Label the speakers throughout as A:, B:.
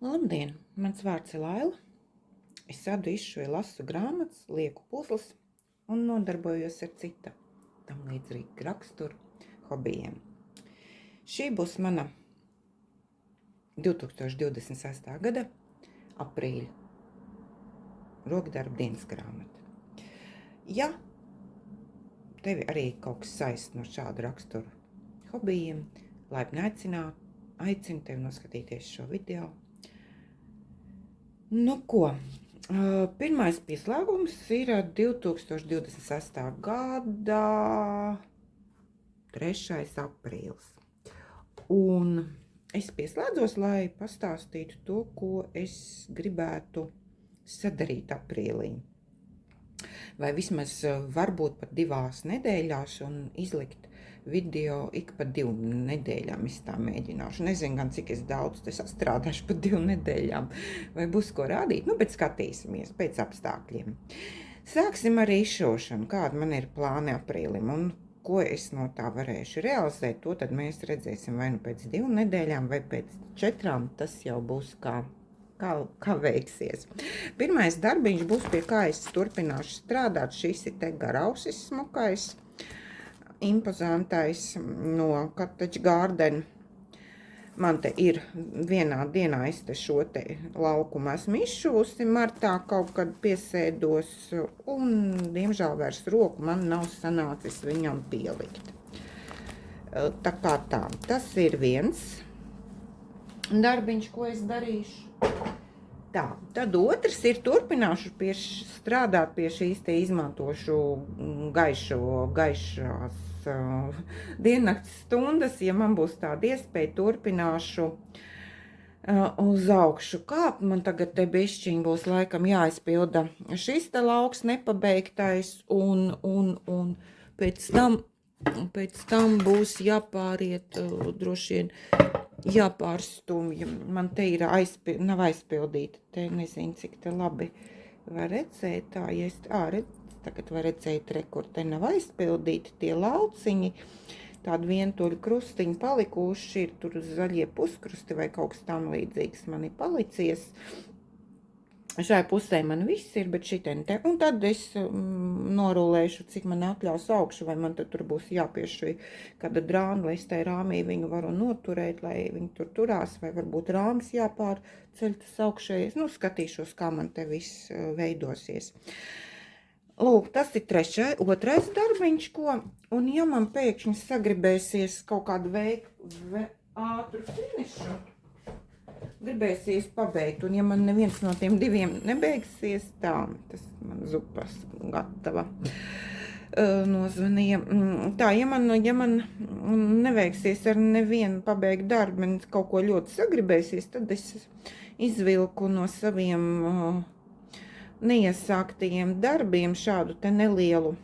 A: Labdien! Mans vārds ir Laila. Es sadu izšoju, lasu grāmatas, lieku puzles un nodarbojos ar cita tam līdzīgu raksturu hobijiem. Šī būs mana 2026. gada aprīļa rokdarba dienas grāmata. Ja tevi arī kaut kas saist no šādu raksturu hobijiem, laipni aicinu tevi noskatīties šo video. Nu ko, pirmais pieslēgums ir 2026. gada 3. aprīlis. Un es pieslēdzos, lai pastāstītu to, ko es gribētu sadarīt aprīlī. Vai vismaz varbūt pat 2 nedēļās un izlikt video ik pa 2 nedēļām. Es tā mēģināšu. Nezinu gan, cik es daudz te sastrādāšu pa 2 nedēļām. Vai būs ko rādīt? Nu, bet skatīsimies pēc apstākļiem. Sāksim ar izšošanu. Kāda man ir plāni aprīlim un ko es no tā varēšu realizēt. To tad mēs redzēsim vai nu pēc 2 nedēļām vai pēc 4. Tas jau būs kā veiksies. Pirmais darbiņš būs, pie kā es turpināšu strādāt. Šis ir te garausis smukais, impozantais no Cottage Garden. Man te ir vienā dienā, es te šo te laukumu esmu izšūsi, martā kaut kad piesēdos un, diemžēl, vairs roku man nav sanācis viņam pielikt. Tā kā tā, tas ir viens darbiņš, ko es darīšu. Tā, tad otrs ir turpināšu strādāt pie šīs te izmantošu gaišās diennakts stundas. Ja man būs tāda iespēja, turpināšu uz augšu kāpt. Man tagad te bišķiņ būs laikam jāizpilda šis te lauks nepabeigtais un pēc tam būs jāpāriet droši vien. Jāpārstumja. Man te ir nav aizpildīta. Te nezinu, cik te labi var redzēt. Tā, ja es tagad var redzēt, kur te nav aizpildīti tie lauciņi. Tādi vientuļi krustiņi palikuši ir, tur zaļie puskrusti vai kaut kas tam līdzīgs man ir palicies. Šai pusē man viss ir, bet šitien te. Un tad es norulēšu, cik man atļaus augšu, vai man tad tur būs jāpiešuj kāda drāna, lai es tai rāmī viņu varu noturēt, lai viņi tur turās, vai varbūt rāmas jāpārceļ tas augšējais. Nu, skatīšos, kā man te viss veidosies. Lūk, tas ir otrais darbiņš, ko, un ja man pēkšņi sagribēsies kaut kādu ātru finišu, gribēsies pabeigt, un ja man neviens no tiem 2 nebeigsies, tā, tas man zupas gatava nozvanīja. Tā, ja man neveiksies ar nevienu pabeigt darbu, man kaut ko ļoti sagribēsies, tad es izvilku no saviem neiesāktajiem darbiem šādu te nelielu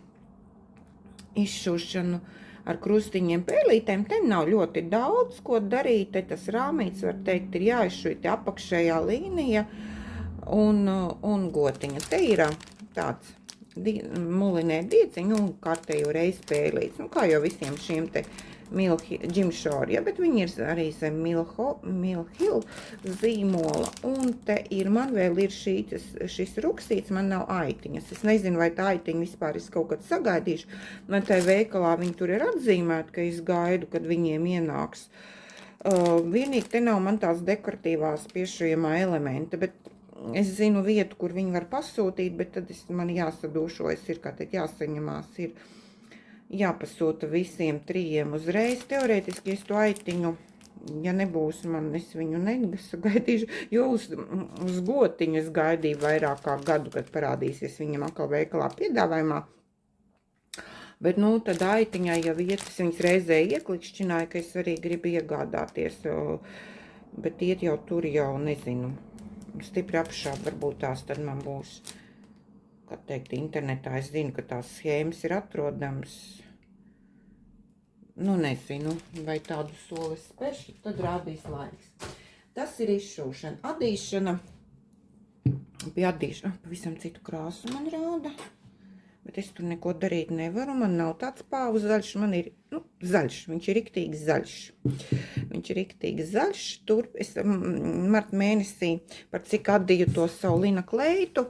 A: izšūšanu ar krustiņiem pēlītēm. Te nav ļoti daudz, ko darīt. Te tas rāmīts, var teikt, ir jāizšuj te apakšējā līnija un gotiņa. Te ir tāds mulinē dieciņu un kārtējo reizi pēlīts. Nu, kā jau visiem šiem te Jimshore, ja, bet viņi ir arī zem Mill Hill zīmola. Un te ir, man vēl ir šis ruksīts, man nav aitiņas. Es nezinu, vai tā aitiņa vispār es kaut kad sagaidīšu. Man tai veikalā viņi tur ir atzīmēti, ka es gaidu, kad viņiem ienāks. Vienīgi te nav man tās dekoratīvās piešujamā elementa, bet es zinu vietu, kur viņi var pasūtīt, bet tad man jāsadūšojas ir, kā teikt, jāsaņemās ir. Jāpasūta visiem 3 uzreiz. Teorētiski es to aitiņu, ja nebūs man, es viņu negaidīšu, jo uz gotiņu es gaidīju vairāk kā gadu, kad parādīsies viņam atkal veikalā piedāvājumā. Bet, nu, tad aitiņai jau vietas viņas reizē ieklikšķināja, ka es arī gribu iegādāties, bet iet jau tur jau, nezinu, stipri apšāp, varbūt tās tad man būs, kā teikt, internetā. Es zinu, ka tās schēmas ir atrodams. Nu, nezinu, vai tādu soli spēršu, tad rādīs laiks. Tas ir izšūšana. Adīšana, pie adīšana, pavisam citu krāsu man rāda. Bet es tur neko darīt nevaru, man nav tāds pāvu zaļš, man ir, zaļš, viņš ir riktīgi zaļš. viņš ir riktīgi zaļš. Tur es marta mēnesī, par cik atdīju to savu lina kleitu,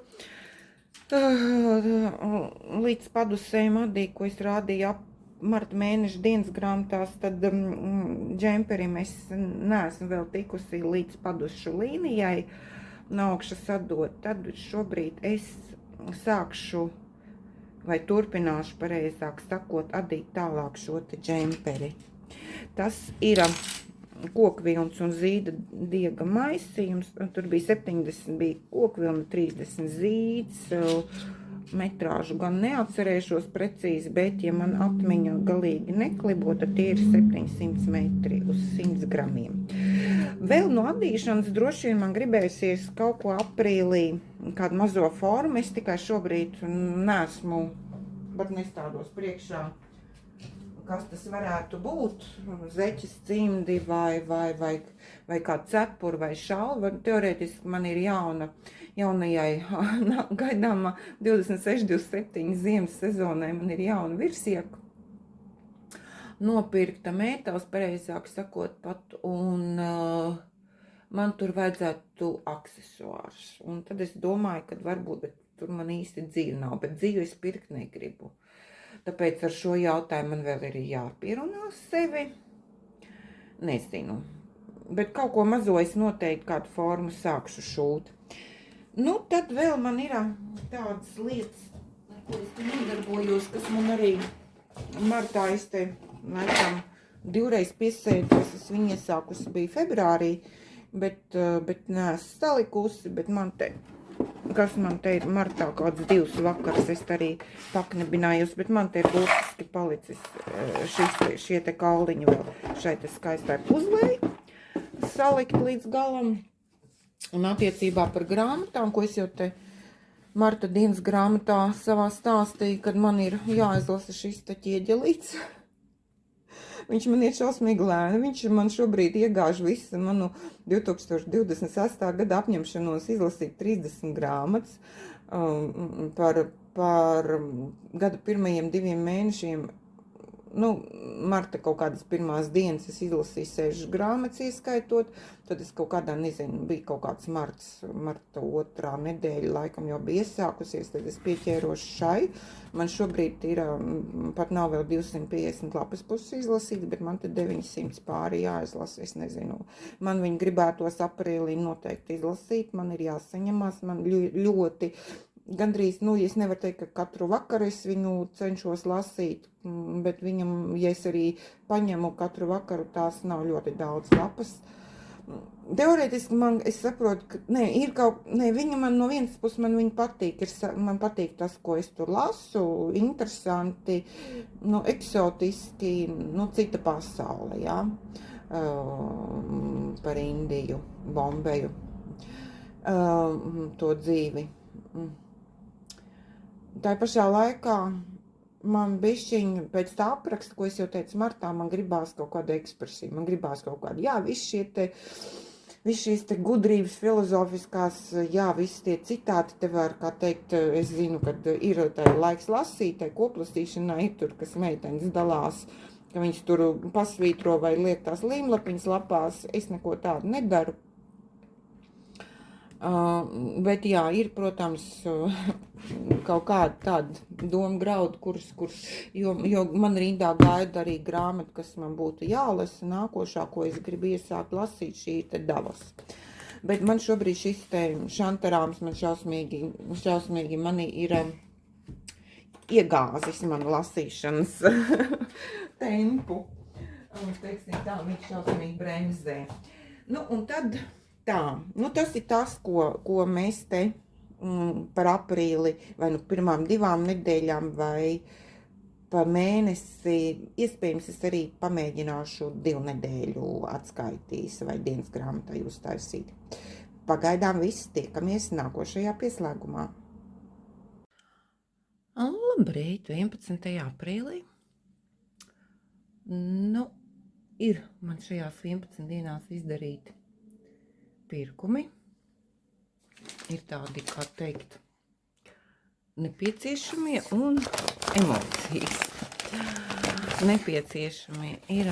A: līdz padusēm atdīju, ko es rādīju marta mēneša dienas grāmatās, tad džemperim es neesmu vēl tikusi līdz padušu līnijai un augšas atdot. Tad šobrīd es sākšu vai turpināšu, pareizāk sakot, adīt tālāk šo te džemperi. Tas ir kokvilns un zīda diega maisījums. Tur bija 70, bija kokvilna, 30 zīds. Metrāžu gan neatcerēšos precīzi, bet, ja man atmiņa galīgi neklibo, tad tie ir 700 metri uz 100 gramiem. Vēl no adīšanas droši vien man gribēsies kaut ko aprīlī, kādu mazo formu. Es tikai šobrīd nesmu, bet nestādos priekšā, kas tas varētu būt. Zeķes cimdi vai kā cepuri vai šalva. Teorētiski man ir jaunajai gaidāmā 26-27 ziemas sezonai man ir jauna virsjaka. Nopirkta mētels, pareizāk sakot pat, un man tur vajadzētu aksesuārus. Un tad es domāju, ka varbūt, bet tur man īsti dzīve nav, bet dzīvi es pirkt negribu. Tāpēc ar šo jautājumu man vēl ir jāpierunā sevi. Nezinu. Bet kaut ko mazo es noteikti kādu formu sākšu šūt. Nu, tad vēl man ir tādas lietas, ar ko es te nodarbojos, kas man arī martā es te laikam 2 reizes piesēdos. Es viņu iesākusi bija februārī, bet neesmu salikusi, bet man te, kas man te ir martā kāds 2 vakars, es arī paknebinājos, bet man te ir būtiski palicis šie te kaldiņi vēl šai te skaistai puzlei salikt līdz galam. Un attiecībā par grāmatām, ko es jau te marta dienas grāmatā savā stāstīju, kad man ir jāizlasa šis te ķieģelīts. Viņš man ir šausmīgi lēni. Viņš man šobrīd iegāž visu manu 2026. gada apņemšanos izlasīt 30 grāmatas. Par gada pirmajiem 2 mēnešiem, nu, marta kaut kādas pirmās dienas es izlasīju 6 grāmatas ieskaitot, tad es kaut kādā, nezinu, bija kaut kāds marta 2. nedēļa, laikam jau bija iesākusies, tad es pieķēros šai. Man šobrīd ir, pat nav vēl 250 lapas puses izlasīts, bet man te 900 pāri jāizlasa, es nezinu. Man viņi gribētos aprīlī noteikti izlasīt, man ir jāsaņemās, man ļoti gandrīz, nu, es nevaru teikt, ka katru vakaru es viņu cenšos lasīt, bet viņam, ja es arī paņemu katru vakaru, tās nav ļoti daudz lapas. Teorētiski es saprotu, ka, viņa man no vienas puses man viņa patīk, man patīk tas, ko es tur lasu, interesanti, nu, eksotiski, nu, cita pasaule, jā, par Indiju, Bombeju, to dzīvi. Tā pašā laikā man bišķiņ pēc tā apraksta, ko es jau teicu martā, man gribās kaut kāda ekspresija, man gribās kaut kāda, jā, visi šīs te gudrības filozofiskās, jā, visi tie citāti te var, kā teikt, es zinu, kad ir tā laiks lasīt, tai koplasīšanā ir tur, kas meitenes dalās, ka viņas tur pasvītro vai liek tās līmlapiņas lapās, es neko tādu nedaru. Bet jā, ir, protams, kaut kāda tāda doma grauda, jo man rindā gaida arī grāmata, kas man būtu jālasa, nākošā, ko es gribu iesākt lasīt, šī te Davos. Bet man šobrīd šis te šantarāms man šausmīgi mani ir iegāzis man lasīšanas tempu. Teiksim tā, viņš šausmīgi bremzē. Nu, un tad tā, nu tas ir tas, ko mēs te par aprīli vai nu pirmām 2 nedēļām vai pa mēnesi, iespējams es arī pamēģināšu 2 nedēļu atskaitīs vai dienas grāmatā uztaisīt. Pagaidām viss, tiekamies nākošajā pieslēgumā. Labrīt, 11. aprīlī. Nu, ir man šajās 11 dienās izdarīti pirkumi. Ir tādi, kā teikt, nepieciešamie un emocijas. Nepieciešamie ir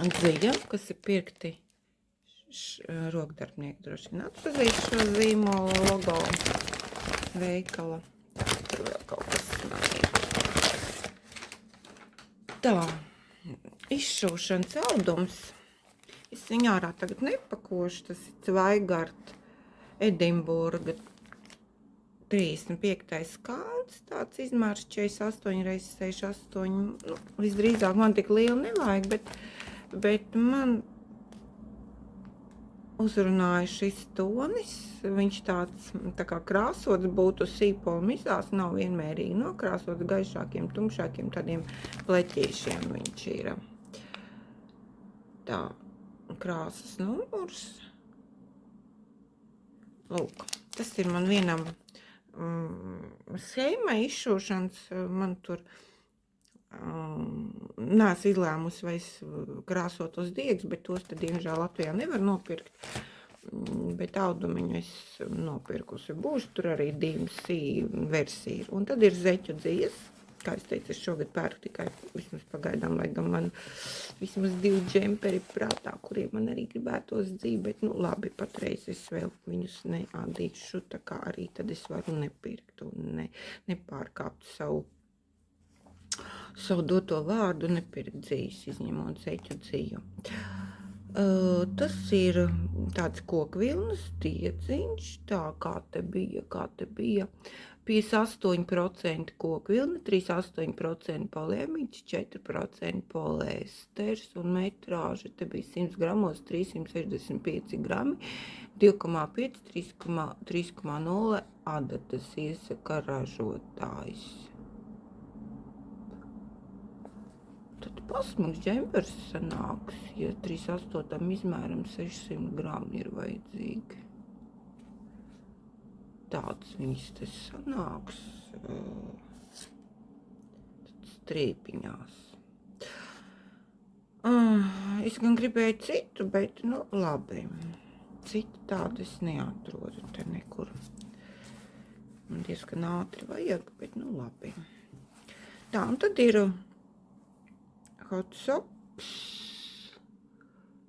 A: dzija, kas ir pirkti rokdarbnieki droši vien atpazīs šo zīmolu logo veikala. Tur vēl kaut kas ir. Tā, izšūšanas audums. Es viņu ārā tagad nepakošu, tas ir Zweigart Edinburga 35. kalns, tāds izmērs 48 x 68. Nu, visdrīzāk man tik liela nevajag, bet man uzrunāja šis tonis. Viņš tāds tā kā krāsots būtu sīpola mizās, nav vienmērīgi nokrāsots, gaišākiem, tumšākiem tādiem pleķīšiem viņš ir. Tā, krāsas numurs. Lūk, tas ir man vienam schēmai izšūšanas, man tur neesmu izlēmusi, vai es krāsot uz diegs, bet tos te, diemžēl, Latvijā nevar nopirkt. Bet audumiņu es nopirkusi. Būs tur arī DMC versija. Un tad ir zeķu dzijas. Kā es teicu, es šogad pērku tikai vismaz pagaidām, lai gan man vismaz 2 džemperi prātā, kuriem man arī gribētos dzīvi, bet, nu, labi, patreiz es vēl viņus neādīšu, tā kā arī tad es varu nepirkt un nepārkāpt savu doto vārdu, nepirkt dzijas, izņemot zeķu dziju. Tas ir tāds kokvilnas diedziņš, tā kā te bija. 58% kokvilna, 38% poliemiķis, 4% poliesters un metrāža. Te bija 100 gramos 365 grami, 2,5, 3,0 adatas iesaka ražotājs. Tad pasmags džempers sanāks, ja 38 izmēram 600 gramu ir vajadzīgi. Tāds viņas te sanāks strīpiņās. Es gan gribēju citu, bet, nu, labi. Citu tādu es neatrodu te nekur. Man diezgan ātri vajag, bet, nu, labi. Tā, un tad ir Hot Sops,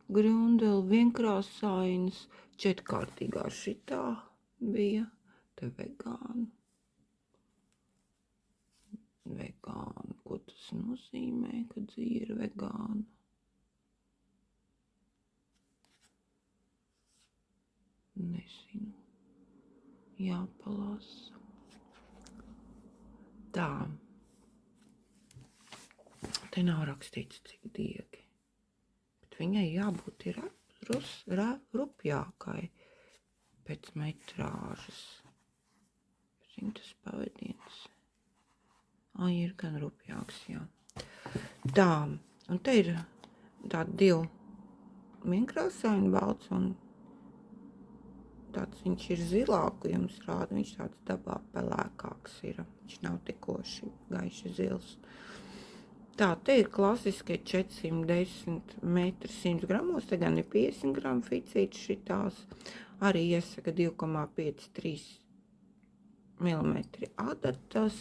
A: Grundel vienkrāsainas, 4-kārtīgā šitā bija. Te vegānu. Vegānu. Ko tas nozīmē, ka dzija ir vegāna? Nezinu. Jāpalasa. Tā. Te nav rakstīts, cik diegi. Bet viņai jābūt ir rupjākai pēc metrāžas. Tas pavadiens. Ir gan rupjāks, jā. Tā, un te ir tādi 2 vienkrāsaini balts un tāds viņš ir zilāku, jums rāda, viņš tāds dabā pelēkāks ir. Viņš nav tikoši gaiši zils. Tā, te ir klasiskie 410 metri 100 gramos, te gan ir 50 gramu ficīts šitās. Arī iesaka 2,53 milimetri adatas,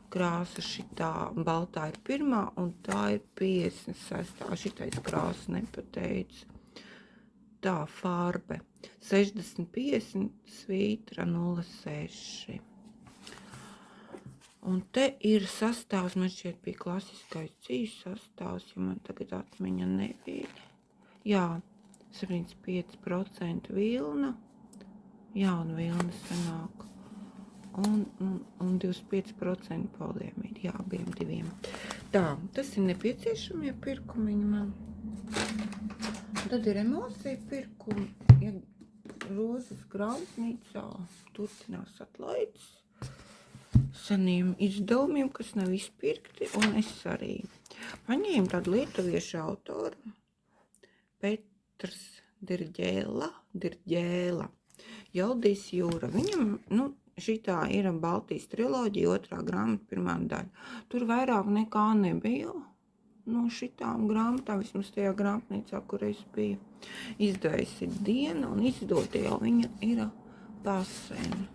A: krāsa šitā baltā ir 1. un tā ir 56. Šitais krāsa nepateica. Tā, farbe 60-50, svītra 06. Un te ir sastāvs, man šķiet bija klasiskais dzijas sastāvs, ja man tagad atmiņa nebija. Jā, 75% vilna, jauna vilna sanāk. Un 25% poliemīdi, jā, abiem diviem. Tā, tas ir nepieciešamie pirkumiņi man. Tad ir emocija pirkumi, ja Rozes grāmatnīcā turpinās atlaides seniem izdevumiem, kas nav izpirkti, un es arī paņēmu tādu lietuviešu autoru, Petrs Dirģēla, Jaldīs jūra. Viņam, nu, šitā ir Baltijas triloģija, 2. grāmata, 1. daļa. Tur vairāk nekā nebija no šitām grāmatām, vismaz tajā grāmatnīcā, kur es biju. Izdevējs ir Diena, un izdota jau viņa ir paseni.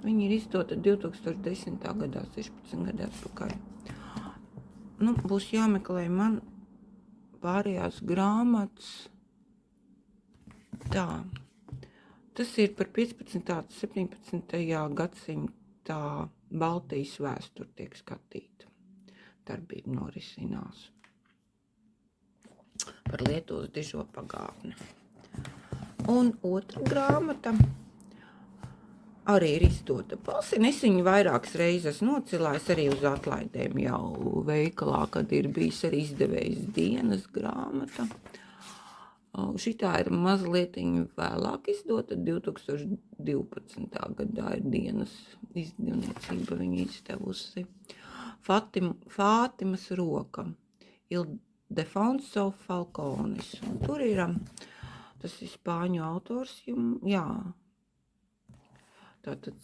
A: Viņa ir izdota 2010. gadā, 16 gadu atpakaļ. Nu, būs jāmeklē man pārējās grāmatas. Tā. Tas ir par 15. un 17. gadsimtā Baltijas vēsturi tiek skatīta. Darbība norisinās. Par Lietuvas dižo pagātni. Un otra grāmata arī ir izdota Palsin. Es viņu vairākas reizes nocilājis arī uz atlaidēm jau veikalā, kad ir bijis arī izdevējs dienas grāmata. Šitā ir mazliet vēlāk izdota, 2012. gadā ir dienas izdevniecība viņa izdevusi. Fātimas roka, Ildefonso Falconis. Un tur ir, tas ir spāņu autors, jā. Tātad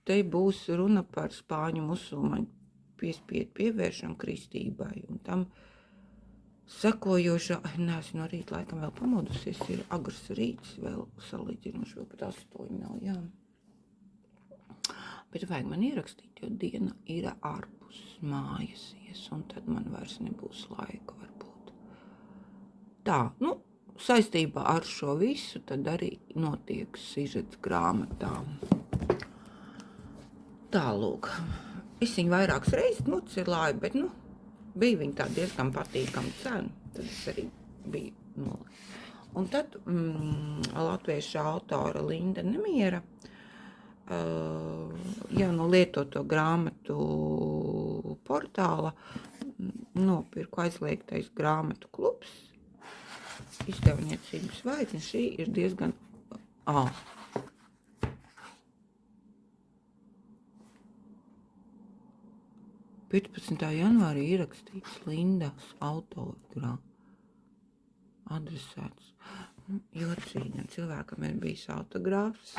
A: te būs runa par spāņu musulmaņu piespiedu pievēršanu kristībai. Un tam sekojošā, neesmu no rīta laikam vēl pamodusies, ir agrs rīts, vēl salīdzinoši, vēl pat 8 nav, jā. Bet vajag man ierakstīt, jo diena ir ārpus mājas ies, un tad man vairs nebūs laika varbūt. Tā, saistībā ar šo visu tad arī notiek sižets grāmatām. Tālūk, es viņu vairākas reizes nocilāju, bet, bija viņa tā diezgan patīkama cena, tad es arī biju nolēma. Un tad latviešu autora Linda Nemiera jau no lietoto grāmatu portāla nopirku Aizliegtais grāmatu klubs, izdevniecības zvaigzne. Šī ir diezgan... 15. janvārī ierakstīts Lindas autora adresēts. Jocīgi, cilvēkam ir bijis autogrāfs,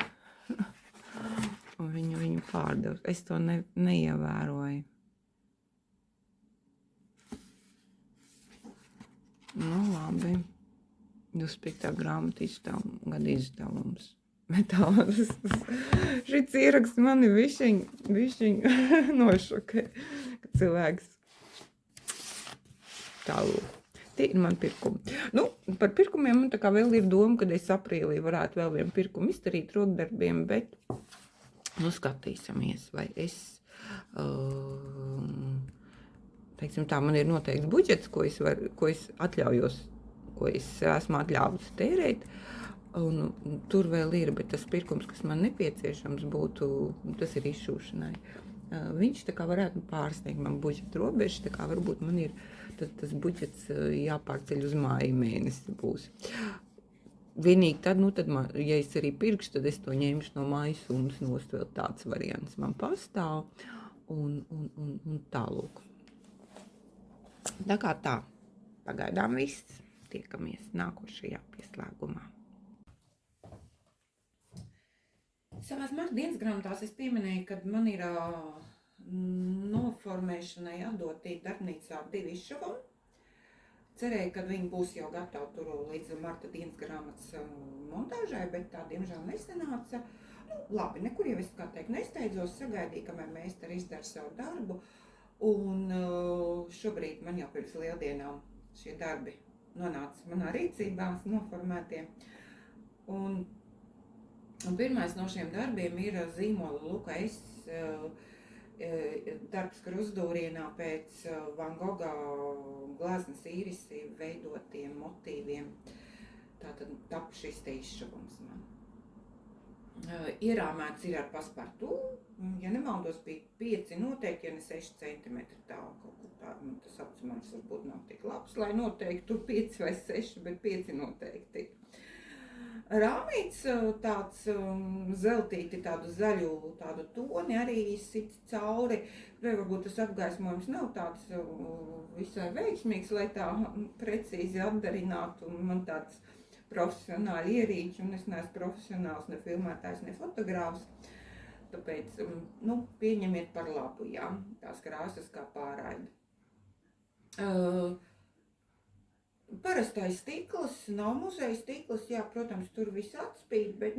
A: un viņu pārdevis. Es to neievēroju. Labi. 25. grāmata gada izdevums. Bet šis ieraksts mani višķiņ nošokē, ka cilvēks tālūk. Tie ir mani pirkumi. Par pirkumiem man tā kā vēl ir doma, kad es aprīlī varētu vēl vienu pirkumu izdarīt rokdarbiem, bet skatīsimies, vai es, teiksim tā, man ir noteikts budžets, ko es atļaujos, ko es esmu atļāvusi tērēt. Un tur vēl ir, bet tas pirkums, kas man nepieciešams būtu, tas ir izšūšanai. Viņš tā kā varētu pārsniegt man budžeta robežu, tā kā varbūt man ir tas budžets jāpārceļ uz māju mēnesi būs. Vienīgi tad, man, ja es arī pirkšu, tad es to ņemšu no mājas summas nost, vēl tāds variants man pastāv un tālūk. Tā kā tā, pagaidām viss, tiekamies nākošajā pieslēgumā. Savās dienas grāmatās es pieminēju, kad man ir noformēšanai atdotī darbnīcā 2 izšuvumi. Cerēju, ka viņi būs jau gatavi tur līdz marta dienas grāmatas montāžai, bet tā diemžēl nesanāca. Labi, nekur jau es, kā teikt, nesteidzos, sagaidīju, kamēr meistari izdara savu darbu. Un šobrīd man jau pirms lieldienām šie darbi nonāca manā rīcībā, noformētie. Un pirmais no šiem darbiem ir zīmola Luka S. Darbs Krustdūrienā pēc Van Gogha gleznas īrisi veidotiem motīviem. Tātad tap šis te izšuvums man. Ierāmēts ir ar paspartu, ja nemaldos bija 5 noteikti, ja ne 6 centimetri tālu kaut kur tā. Tas apcimams varbūt nav tik labs, lai noteiktu 5 vai 6, bet 5 noteikti. Rāmīts tāds zeltīti, tādu zaļu tādu toni arī sit cauri. Varbūt tas apgaismojums nav tāds visai veiksmīgs, lai tā precīzi atdarinātu. Man tāds profesionāli ierīči, un es neesmu profesionāls, ne filmētājs, ne fotogrāfs. Tāpēc, pieņemiet par labu, jā, tās krāsas kā pārraida. Parastais stikls, nav muzeja stikls, jā, protams, tur viss atspīd, bet,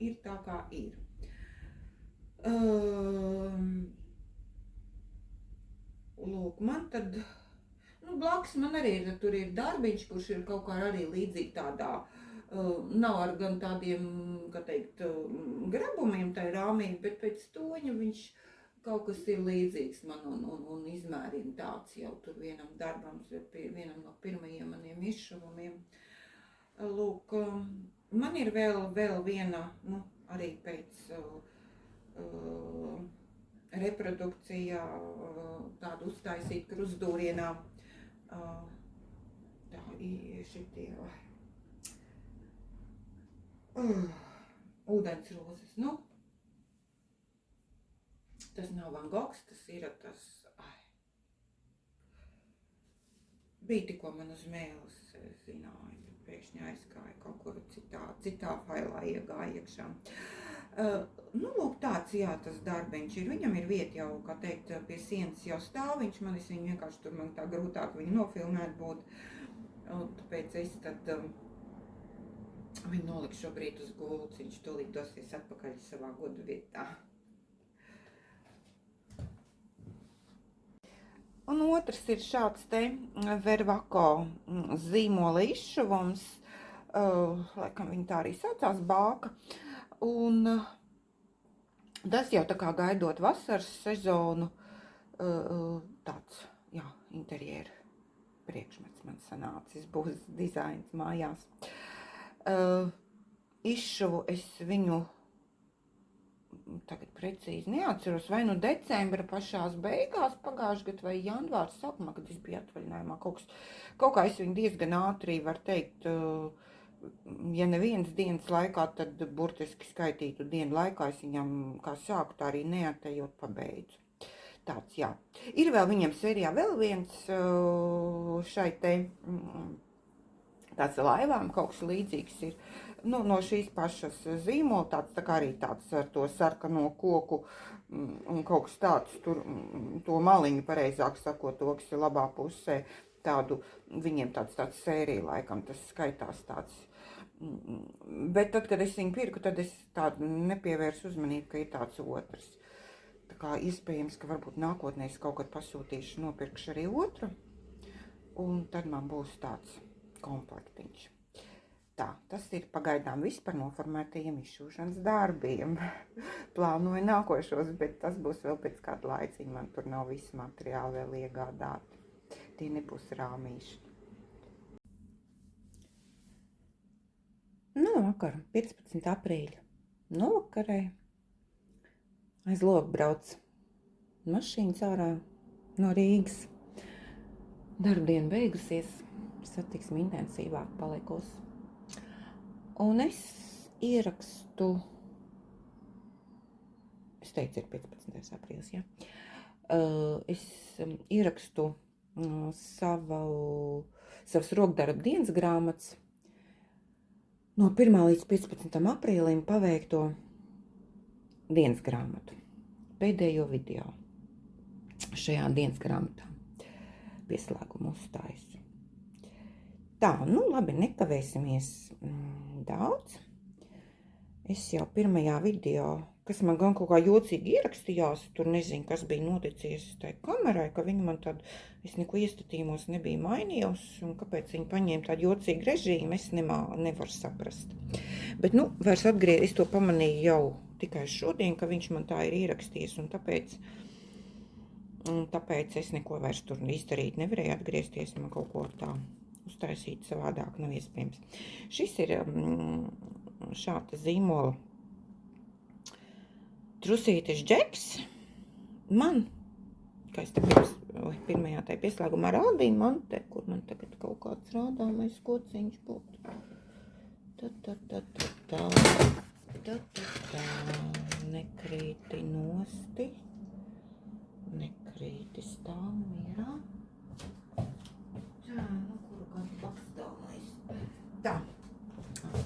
A: ir tā kā ir. Lūk, man tad, Blakus man arī tur ir darbiņš, kurš ir kaut kā arī līdzīgi tādā, nav ar gan tādiem, kā teikt, grabumiem tai rāmī, bet pēc toņa viņš kaut kas ir līdzīgs man un izmēriem tāds jau tur vienam darbam, vienam no pirmajiem maniem izšuvumiem. Lūk, man ir vēl viena, arī pēc reprodukcijā tādu uztaisīt krustdūrienā. Tā ir šitie ūdensrozes. Tas nav Van Gogs, tas ir tas. Bija tikko man uz mēles, zināju, bet pēkšņi aizgāja kaut kur citā failā iegāja iekšā. Lūk, tāds, jā, tas darbiņš ir. Viņam ir vieta jau, kā teikt, pie sienas jau stāviņš, es viņu vienkārši tur man tā grūtāk viņu nofilmēt būt. Un tāpēc es tad viņu noliku šobrīd uz gultas, viņš tūlīt dosies atpakaļ savā godu vietā. Un otrs ir šāds te Vervako zīmola izšuvums, laikam viņa tā arī saucās, bāka. Un tas jau tā kā gaidot vasaras sezonu, tāds, jā, interjera priekšmets man sanācis, būs dizains mājās. Izšuvu es viņu, tagad precīzi neatceros, vai nu decembra pašās beigās pagājušajā gadā vai janvāra sākumā, kad es biju atvaļinājumā. Kaut kā es viņu diezgan ātri, var teikt, ja nevienas dienas laikā, tad burtiski skaitītu dienu laikā es viņam kā sāku, tā arī neatejot pabeidzu. Tāds, jā. Ir vēl viņam sērijā vēl viens šai te, tāds laivām, kaut kas līdzīgs ir, no šīs pašas zīmola, tāds tā kā arī tāds ar to sarkano koku un kaut kas tāds, tur to maliņu, pareizāk sakot, to, kas ir labā pusē, tādu, viņiem tāds sērija laikam, tas skaitās tāds. Bet tad, kad es viņu pirku, tad es tādu nepievērsu uzmanību, ka ir tāds otrs. Tā kā iespējams, ka varbūt nākotnē es kaut kad pasūtīšu, nopirkšu arī otru, un tad man būs tāds komplektiņš. Tā, tas ir pagaidām viss par noformētajiem izšūšanas darbiem. Plānoju nākošos, bet tas būs vēl pēc kāda laiciņa, man tur nav visi materiāli vēl iegādāti. Tie nebūs rāmīši. Vakar, 15. aprīļa. Novakarē aiz loga brauc mašīnas ārā no Rīgas. Darbdiena beigusies, satiksme intensīvāk palikusi. Un es ierakstu, es teicu, ir 15. aprīlis, jā. Es ierakstu savas rokdarba dienas grāmatas no 1. līdz 15. aprīlim paveikto dienas grāmatu, pēdējo video šajā dienas grāmatā pieslēgumu uzstājas. Tā, labi, nekavēsimies daudz. Es jau pirmajā video, kas man gan kaut kā jocīgi ierakstījās, tur nezinu, kas bija noticies tai kamerai, ka viņa man tādu, es neko iestatījumos nebija mainījusi, un kāpēc viņa paņēma tādu jocīgu režīmu, es nevaru saprast. Bet, vairs es to pamanīju jau tikai šodien, ka viņš man tā ir ierakstījis, un tāpēc es neko vairs tur izdarīt nevarēju atgriezties, man kaut ko tā uztaisīt savādāk nav iespējams. Šis ir šāda zīmola trusītis džeks. Man, kā es te pirmajā tai pieslēgumā rādīju, man te, kur man tagad kaut kāds rādāmais kociņš būtu. Nekrīti nosti. Nekrīti stāv mierā. Tā, kuru gan pakstālais. Tā.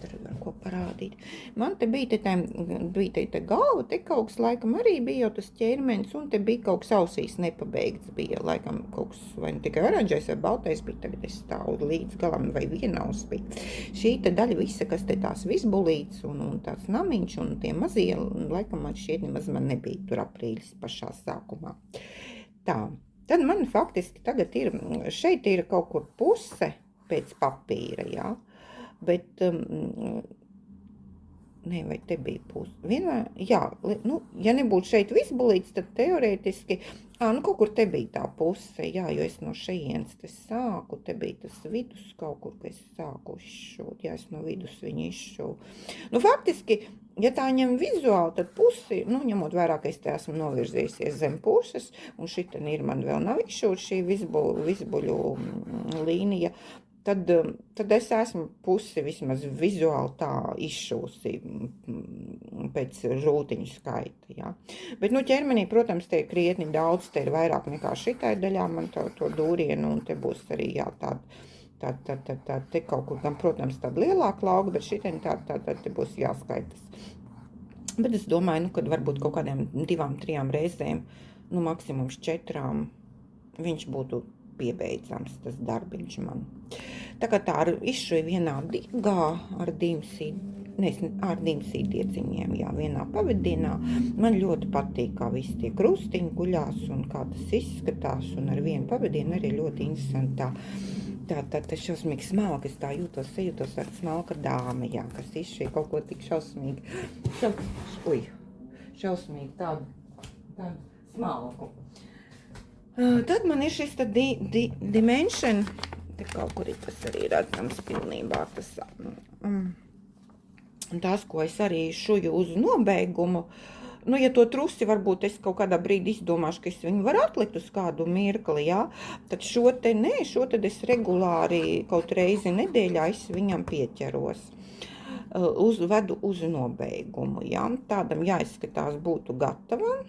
A: Tur var ko parādīt. Man te bija te galva, te kaut kas laikam arī bija jau tas ķermenis, un te bija kaut kas ausīs nepabeigts bija. Laikam kaut kas vai ne tikai oranžais vai baltais bija, tagad es stāvu līdz galam vai vienaus bija. Šī te daļa visa, kas te tās visbulīts un tāds namiņš un tie mazie, laikam man šķiet nemaz man nebija tur aprīlis pašā sākumā. Tā, Tad man faktiski tagad šeit ir kaut kur puse pēc papīra, jā, bet, nē, vai te bija puse, jā, nu, ja nebūtu šeit visbulīts, tad teorētiski, kaut kur te bija tā puse, jā, jo es no šejienes te sāku, te bija tas vidus kaut kur, ka es sāku izšūt, jā, es no vidus viņu izšūju. Nu, faktiski, ja tā ņem vizuāli, tad pusi, nu, ņemot vērā, ka es te esmu novirzījusies zem puses, un šitien ir man vēl nav izšūt šī visbuļu līnija, tad es esmu pusi vismaz vizuāli tā izšūsi pēc žūtiņu skaita, jā. Bet, nu, ķermenī, protams, te ir krietni daudz, te ir vairāk nekā šitai daļā man to dūrienu, un te būs arī, jā, tā te kaut kur, gan, protams, tāda lielāka lauga, bet šitien tā te būs jāskaitas. Bet es domāju, nu, kad varbūt kaut kādiem 2-3 reizēm, nu, maksimums 4, viņš būtu piebeidzams, tas darbiņš man. Tā kā tā izšuja vienā digā ar dīmsīdieciņiem, jā, vienā pavadienā. Man ļoti patīk, kā visi tie krustiņi guļās un kā tas izskatās, un ar vienu pavadienu arī ļoti interesanti tā šausmīgi smalka, es tā jūtos ar smalka dāma, jā, kas izšuja kaut ko tik šausmīgi tādu smalku. Tad man ir šis Dimension, te kaut kur ir tas arī redzams pilnībā, tas, ko es arī šuju uz nobeigumu. Nu, ja to trusi varbūt es kaut kādā brīdī izdomāšu, ka es viņu varu atlikt uz kādu mirkli, jā, tad šo tad es regulāri kaut reizi nedēļā es viņam pieķeros. Vedu uz nobeigumu, jā, tādam jāizskatās būtu gatavam.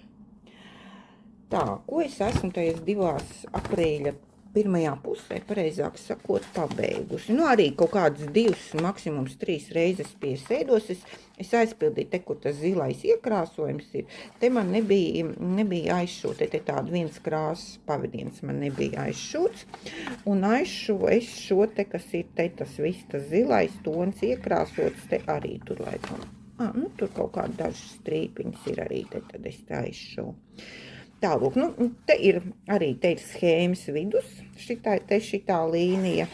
A: Tā, ko es esmu tajās 2. aprīļa pirmajā pusē, pareizāk sakot, pabeigusi. Nu, arī kaut kādas 2, maksimums 3 reizes piesēdos. Es aizpildīju te, kur tas zilais iekrāsojums ir. Te man nebija aizšūt, te tāda viens krāsas pavadiens man nebija aizšūts. Un aizšuvu es šo te, kas ir te tas viss, tas zilais tons iekrāsots, te arī tur laikam. Nu, tur kaut kādi daži strīpiņas ir arī te, tad es te aizšuvu. Tālūk, nu, te ir arī schēmas vidus, šitā līnija.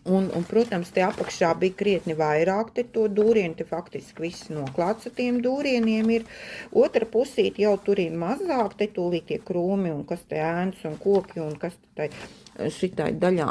A: Un, protams, te apakšā bija krietni vairāk te to dūrienu, te faktiski viss noklāts ar tiem dūrieniem ir. Otra pusīt jau tur ir mazāk, te tūlīt tie krūmi un kas te ēns un koki un kas te šitai daļā.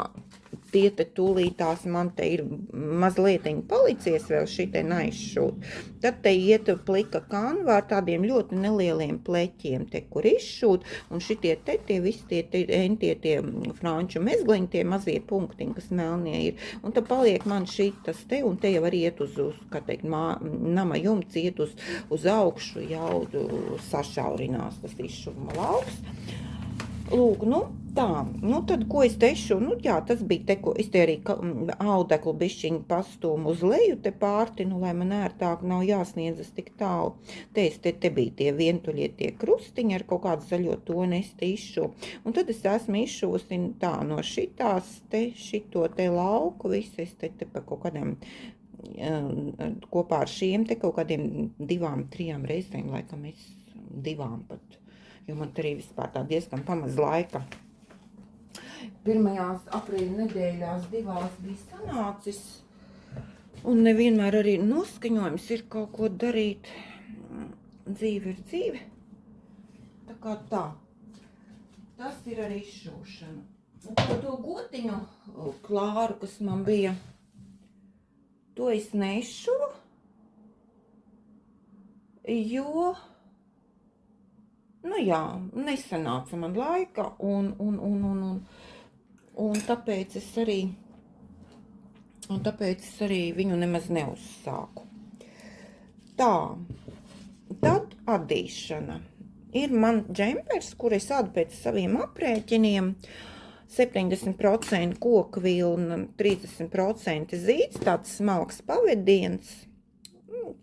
A: Tie te tūlītās man te ir mazlietiņi palicies vēl šitai aizšūt. Tad te iet plika kanva ar tādiem ļoti nelieliem pleķiem te, kur izšūt. Un šitie tie visi tie franču mezgliņi, tie mazie punktiņi, kas melnie ir. Un tad paliek man šitas te, un te jau arī iet uz kā teikt, nama jumts iet uz augšu, jau sašaurinās tas izšuvuma lauks. Lūk, nu tā, nu tad, ko es tešu, nu jā, tas bija te, ko es te arī audeklu bišķiņu pastūmu uz leju te pārtinu, lai man ērtāk nav jāsniedzas tik tālu. Te bija tie vientuļie tie krustiņi ar kaut kādu zaļo toni es te izšu. Un tad es esmu izšūsi tā no šitās te, šito te lauku, visu es te pa kaut kādiem, kopā ar šiem te kaut kādiem 2-3 reizēm, laikam es 2 pat. Jo man arī vispār tā diezgan pamaz laika. Pirmajās aprīļa nedēļās 2 bija sanācis, un nevienmēr arī noskaņojums ir kaut ko darīt. Dzīve ir dzīve. Tā kā tā. Tas ir arī izšūšana. Un par to gotiņu klāru, kas man bija, to es neizšuvu, jo... Nu jā, nesanāca man laika, un tāpēc es arī viņu nemaz neuzsāku. Tā, tad adīšana. Ir man džempers, kur es adu pēc saviem aprēķiniem, 70% kokvilna, 30% zīds, tāds smalks pavadiens.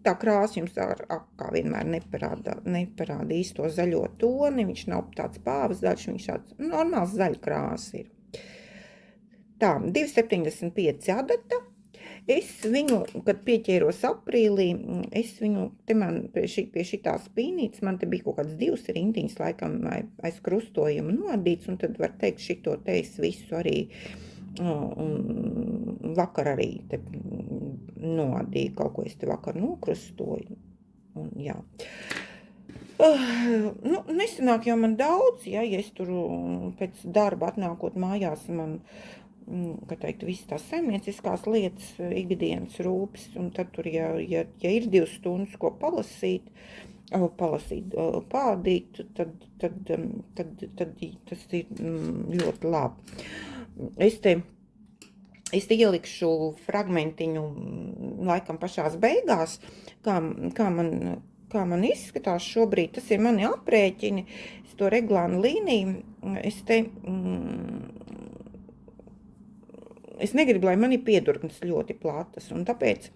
A: Tā krāsa jums kā vienmēr neparāda īsto zaļo toni, viņš nav tāds pāvas zaļš, viņš tāds normāls zaļa krāsa ir. Tā, 2,75 adata, Es viņu, kad pieķēros aprīlī, es viņu, te man pie šitā spīnītes, man te bija kaut kāds 2 rindiņas, laikam, aiz krustojuma nodīts, un tad var teikt, šito te es visu arī, un vakar arī te nodīju, kaut ko es te vakar nokrustoju, un jā. Nu, nesanāk jau man daudz, ja es tur pēc darba atnākot mājās, man, kā teikt, visas tās saimnieciskās lietas, ikdienas rūpes, un tad tur, ja ir 2 stundas, ko palasīt, pādīt, tad tas ir ļoti labi. Es te ielikšu fragmentiņu, laikam pašās beigās, kā man izskatās šobrīd, tas ir mani aprēķini, es to reglānu līniju, es negribu, lai man ir piedurknes ļoti platas, un tāpēc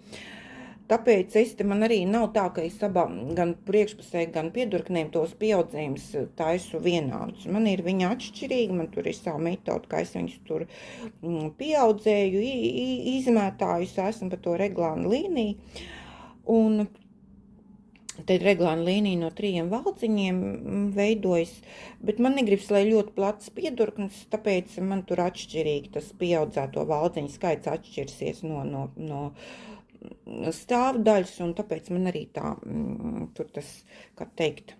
A: man arī nav tā, ka es gan priekšpusē, gan piedurknēm tos pieaudzējumus taisu vienādus. Man ir viņa atšķirīgi, man tur ir savu metodu, kā es viņus tur pieaudzēju, izmētājus, esmu pa to reglānu līniju, un tad reglāna līnija no 3 valciņiem veidojas, bet man negribas, lai ļoti plats piedurknes, tāpēc man tur atšķirīgi tas pieaudzēto valciņu skaits atšķirsies no stāvdaļas, un tāpēc man arī tā, tur tas, kā teikt,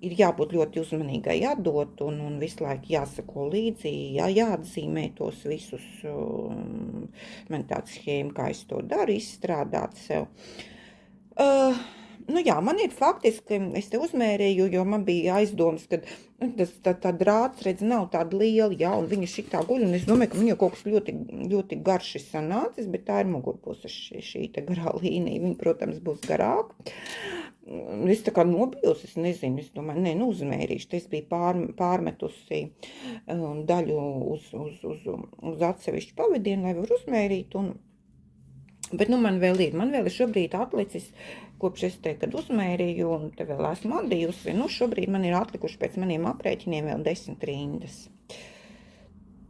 A: ir jābūt ļoti uzmanīgai jādot, un visu laiku jāsako līdzi, jāatzīmē tos visus, man tāda schēma, kā es to daru, izstrādāt sev. Nu jā, man ir faktiski, es te uzmērīju, jo man bija aizdomas, ka tā drāts, redz, nav tāda liela, jā, un viņa šitā guļ, un es domāju, ka viņa kaut kas ļoti, ļoti garš ir sanācis, bet tā ir mugurpuse šī te garā līnija, viņa, protams, būs garāka. Es tā kā nobijos, es nezinu, es domāju, uzmērīšu, te es biju pārmetusi daļu uz atsevišķu pavadienu, lai var uzmērīt, bet man vēl ir šobrīd atlicis, kopš es te, kad uzmērīju, un te vēl esmu adījusi, šobrīd man ir atlikuši pēc maniem aprēķiniem vēl 10 rindas.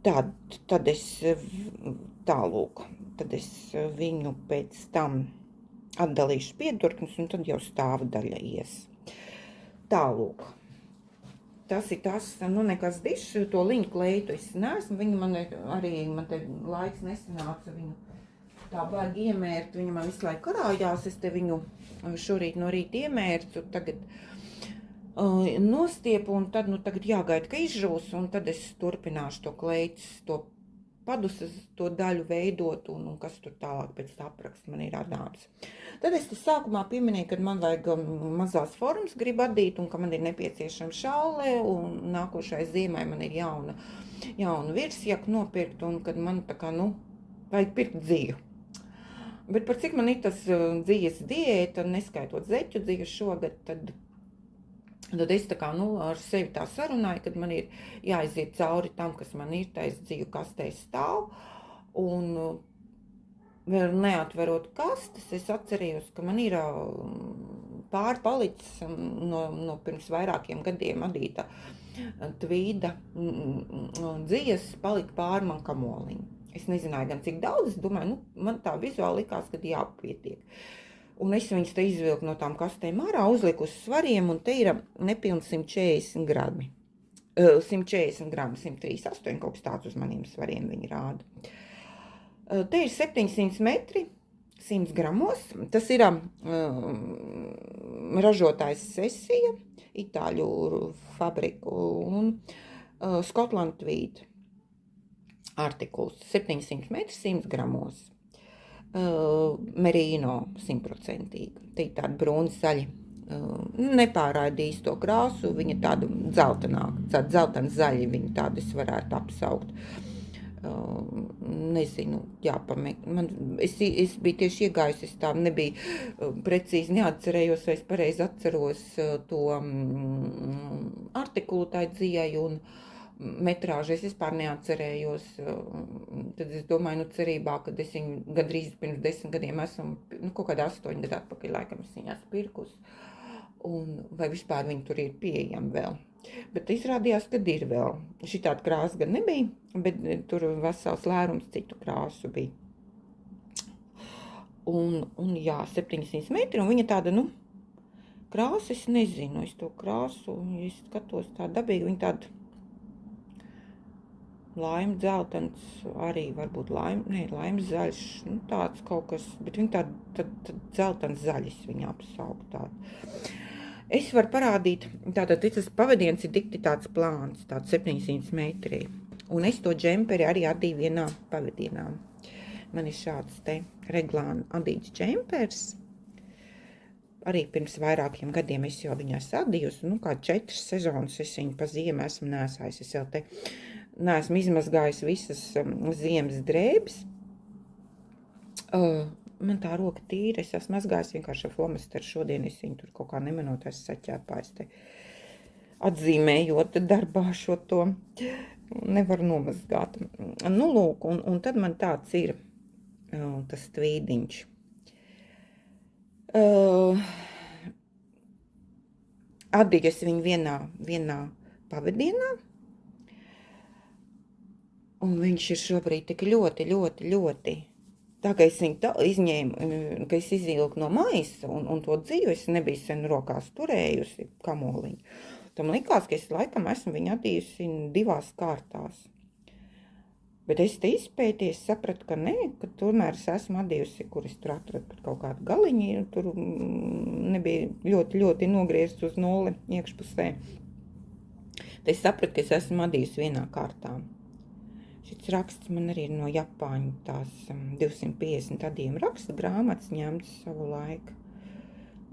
A: Tad es viņu pēc tam atdalīšu piedurknes, un tad jau stāva daļa ies. Tālūk. Tas ir tas, nekas dišs, to liņu kleitu es neesmu, man te laiks nesanāca viņu tā baigi iemērt, viņa man visu laiku karājās, es te viņu šorīt no rīta iemērcu, tagad nostiepu, un tad, tagad jāgaida, ka izžūs, un tad es turpināšu to kleitas, to padusas, to daļu veidot, un kas tur tālāk pēc tā apraksta man ir adāms. Tad es sākumā pieminēju, ka man vajag mazās formas grib adīt, un ka man ir nepieciešama šalle, un nākošais ziemai man ir jauna virsjaka nopirkt, un kad man tā kā, vajag pirkt dziju. Bet par cik man ir tas dzīves diēta, neskaitot zeķu dzīvi šogad, tad es tā kā, ar sevi tā sarunāju, kad man ir jāiziet cauri tam, kas man ir, tais dzīvu kastē stāv, un vēl neatverot kastes, es atcerējos, ka man ir pārpalicis no pirms vairākiem gadiem adīta tvīda dzīves, palika pāri man kamoliņu. Es nezināju gan cik daudz, es domāju, man tā vizuāli likās, kad jāpietiek. Un es viņus te izvilku no tām kastēm ārā, uzlieku uz svariem, un te ir nepilni 140 grami. 140 grami, 138, kaut kas tāds uz maniem svariem viņi rāda. Te ir 700 metri, 100 gramos. Tas ir ražotājs Sesija, itāļu fabriku, un Scotland Tweed. Artikuls 700 metri, 100 gramos. Merino 100%. Te ir tāda brūni zaļi. Nepārraidīs to krāsu, viņa tāda dzeltena zaļi, viņa tāda es varētu apsaukt. Nezinu, es biju tieši iegājusi, es tā nebija precīzi neatcerējos, vai es pareizi atceros to artikulu tai dzijai un metrāžu, es vispār neatcerējos, tad es domāju, cerībā, kad es viņu gandrīz pirms 10 gadiem esmu, kaut kādā 8 gadu atpakaļ, laikam es viņu esmu pirkus, un vai vispār viņi tur ir pieejami vēl. Bet izrādījās, ka ir vēl. Šitāda krāsa gan nebija, bet tur vesels lērums citu krāsu bija. un jā, 700 metri, un viņa tāda, nu, krāsa, es nezinu, es to krāsu, ja es skatos tā dabīgi, viņa tāda laima dzeltens, arī varbūt laima zaļš, nu, tāds kaut kas, bet viņa tāda dzeltens zaļis viņa apsaug tāda. Es varu parādīt, tātad tas pavadiens ir dikti tāds plāns, tāds 700 metri, un es to džemperi arī adīju vienā pavadienā. Man ir šāds te reglāna adīts džempers. Arī pirms vairākiem gadiem es jau viņā sadījusi, nu, kā 4 sezonas es viņu pa ziemu esmu nesājis. Es jau te neesmu izmazgājis visas ziemas drēbes. Man tā roka tīra, es esmu mazgājis vienkārši ar flomasteru. Šodien es viņu tur kaut kā nemanot, es saķēpājis te atzīmējot darbā šo to. Nevaru nomazgāt. Nu, lūk, un tad man tāds ir tas tvīdiņš. Atdīju es viņu vienā pavadienā, un viņš ir šobrīd tik ļoti, tā kā es viņu izņēmu, ka es izvilku no maisa, un to dzīvu es nebiju sen rokās turējusi kamoliņu. Tam likās, ka es laikam esmu viņu atdījusi 2 kārtās. Bet es te izpētīju, sapratu, ka nē, ka tomēr es esmu adījusi, kur es tur atradu pat kaut kādu galiņu, tur nebija ļoti nogriezts uz 0 iekšpusē. Te es sapratu, ka es esmu adījusi vienā kārtā. Šis raksts man arī ir no Japāņu, tās 250 adījuma raksta grāmatas ņemts savu laiku.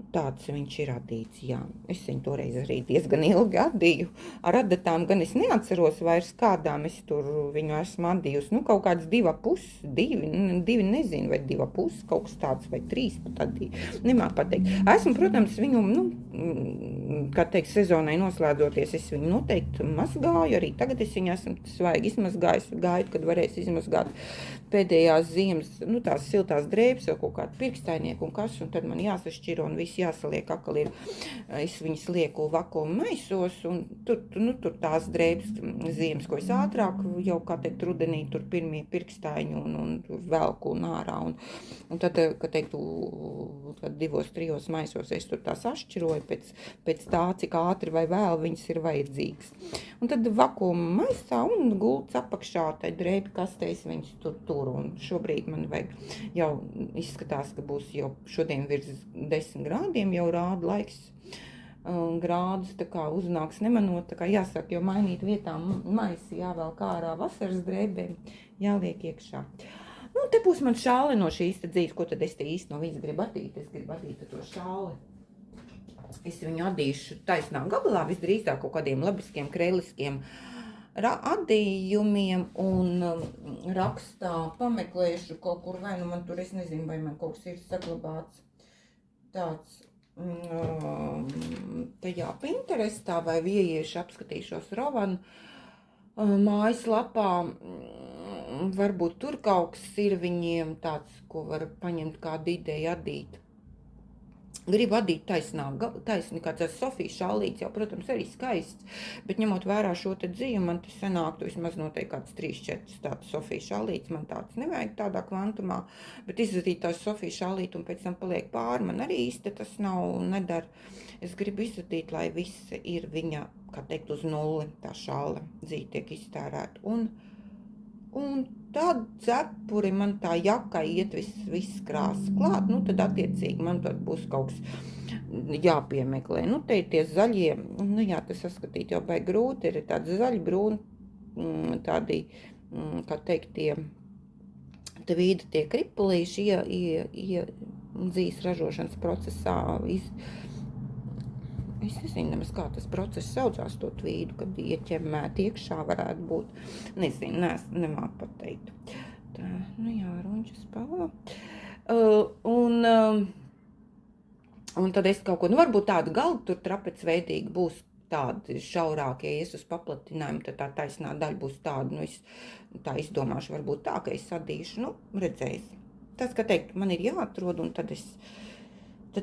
A: Tāds viņš ir adīts, jā. Es viņu toreiz arī diezgan ilgi adīju. Ar adatām gan es neatceros vairs kādām es tur viņu esmu adījusi. Nu, kaut kāds 2,5, 2 nezinu, vai 2,5, kaut kas tāds, vai 3 pat adīju. Nemāk pateikt. Esmu, protams, viņu, nu, kā teikt, sezonai noslēdzoties, es viņu noteikti mazgāju. Arī tagad es viņu esmu svaigi izmazgājis, gaidu, kad varēs izmazgāt pēdējās ziemas, nu, tās siltās drēbes, vai kaut kādu pirkstainieku un kas, un tad man jāsašķiro un viss jāsaliek, akal ir, es viņas lieku vakuuma maisos, un tur tās drēbes ziemas, ko es ātrāk jau, kā teikt, rudenī, tur pirmie pirkstaiņi un velku un ārā, un tad, kā teiktu, 2-3 maisos es tur tās atšķiroju pēc tā, cik ātri vai vēl viņas ir vajadzīgas. Un tad vakuuma maisā un gults apakšā, tai drēbi kastēs viņas tur, un šobrīd man vajag, jau izskatās, ka būs jau šodien virs 10 grādiem, jau rāda laiks grādus, tā kā uznāks nemanot, tā kā jāsaka, jau mainīt vietām maisi, jāvelk ārā vasaras drēbēm, jāliek iekšā. Nu, te būs man šāle no šīs te dzīves, ko tad es te īsti no viņas gribu adīt, es gribu adīt to šāli. Es viņu adīšu taisnā gabalā, visdrīzāk kaut kādiem labiskiem, krēliskiem adījumiem un rakstā pameklēšu kaut kur, vai nu man tur, es nezinu, vai man kaut kas ir saglabāts tāds tajā Pinterestā vai Viejieši apskatīšos Rovanu mājaslapā, varbūt tur kaut kas ir viņiem tāds, ko var paņemt kādu ideju adīt. Gribu adīt taisni, kāds Sofijas šālīts, jau, protams, arī skaists, bet ņemot vērā šo te dzīvi, man tas sanāktu vismaz noteikti kāds 3-4 tāds Sofijas šālīts, man tāds nevajag tādā kvantumā, bet izadīt tās Sofijas šālītu un pēc tam paliek pāri, man arī īsti tas nedara. Es gribu izadīt, lai viss ir viņa, kā teikt, uz 0, tā šāla dzīve tiek iztērēta. Un tad cepuri man tā jaka iet viss krāsas klāt, nu tad attiecīgi man tad būs kaut kas jāpiemeklē. Nu te ir tie zaļie, nu jā, tas saskatīt jau baigi grūti, ir tādi zaļi brūni, tādi, kā teikt, tie vīdi tie kripulīši dzīves ražošanas procesā Es nezinu, nemaz kā tas process saucās to tvīdu, kad ieķemmēt iekšā varētu būt. Nezinu, nemāku pateikt. Tā, nu jā, runča spalva. Un tad es kaut ko, nu varbūt tādu galdu tur trapecveidīgi būs tādi šaurākie, ies uz paplatinājumu, tad tā taisnā daļa būs tāda, nu es tā izdomāšu, varbūt tā, ka es sadīšu, nu redzēs. Tas, ka teikt, man ir jāatrod, un tad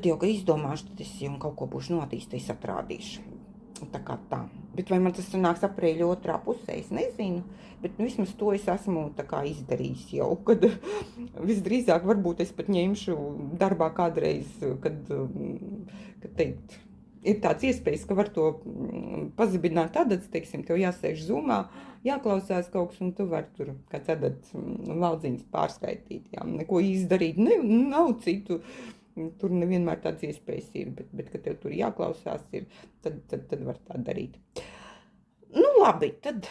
A: jau, ka izdomāšu, tad es jau kaut ko būšu notīstījis, atrādīšu. Tā kā tā. Bet vai man tas sanāks aprīļa otrā pusē, es nezinu. Bet vismaz to es esmu tā kā izdarījis jau, kad visdrīzāk varbūt es pat ņemšu darbā kādreiz, kad teikt, ir tāds iespējas, ka var to pazibināt adats, teiksim, tev jāsēž zumā, jāklausās kaut kas, un tu vari tur kāds adats valdziņas pārskaitīt, jā, neko izdarīt, nav citu. Tur nevienmēr tāds iespējas ir, bet kad tev tur jāklausās ir, tad var tā darīt. Nu, labi, tad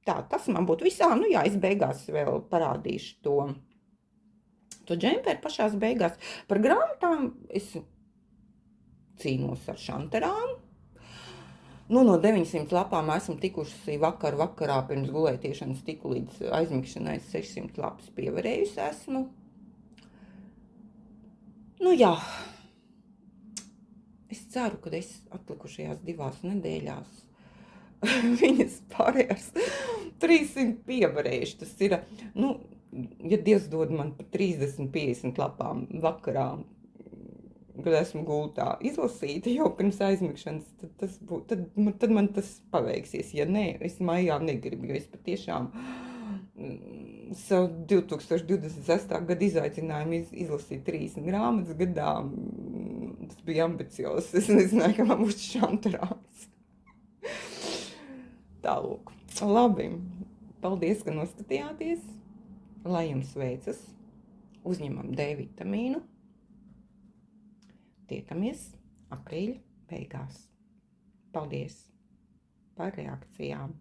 A: tā, tas man būtu visā. Nu jā, es beigās vēl parādīšu to džemperi pašās beigās. Par grāmatām es cīnos ar šanterām. Nu, no 900 lapām esmu tikuši vakarā pirms gulētiešanas tiku līdz aizmigšanai 600 lapas pievarējusi esmu. Nu jā, es ceru, ka es atlikušajās 2 nedēļās viņas pārējās 300 pievarējuši. Tas ir, nu, ja Dievs dod man pa 30-50 lapām vakarā, kad esmu gultā izlasīta jau pirms aizmigšanas, tad man tas paveiksies. Ja nē, es maijā negribu, jo es patiešām savu 2026. gada izaicinājumu izlasīt 30 grāmatas gadā. Tas bija ambiciozs. Es nezināju, ka man būs šantarās. Tālūk. Labi. Paldies, ka noskatījāties. Lai jums veicas. Uzņemam D vitamīnu. Tiekamies aprīļa beigās. Paldies par reakcijām.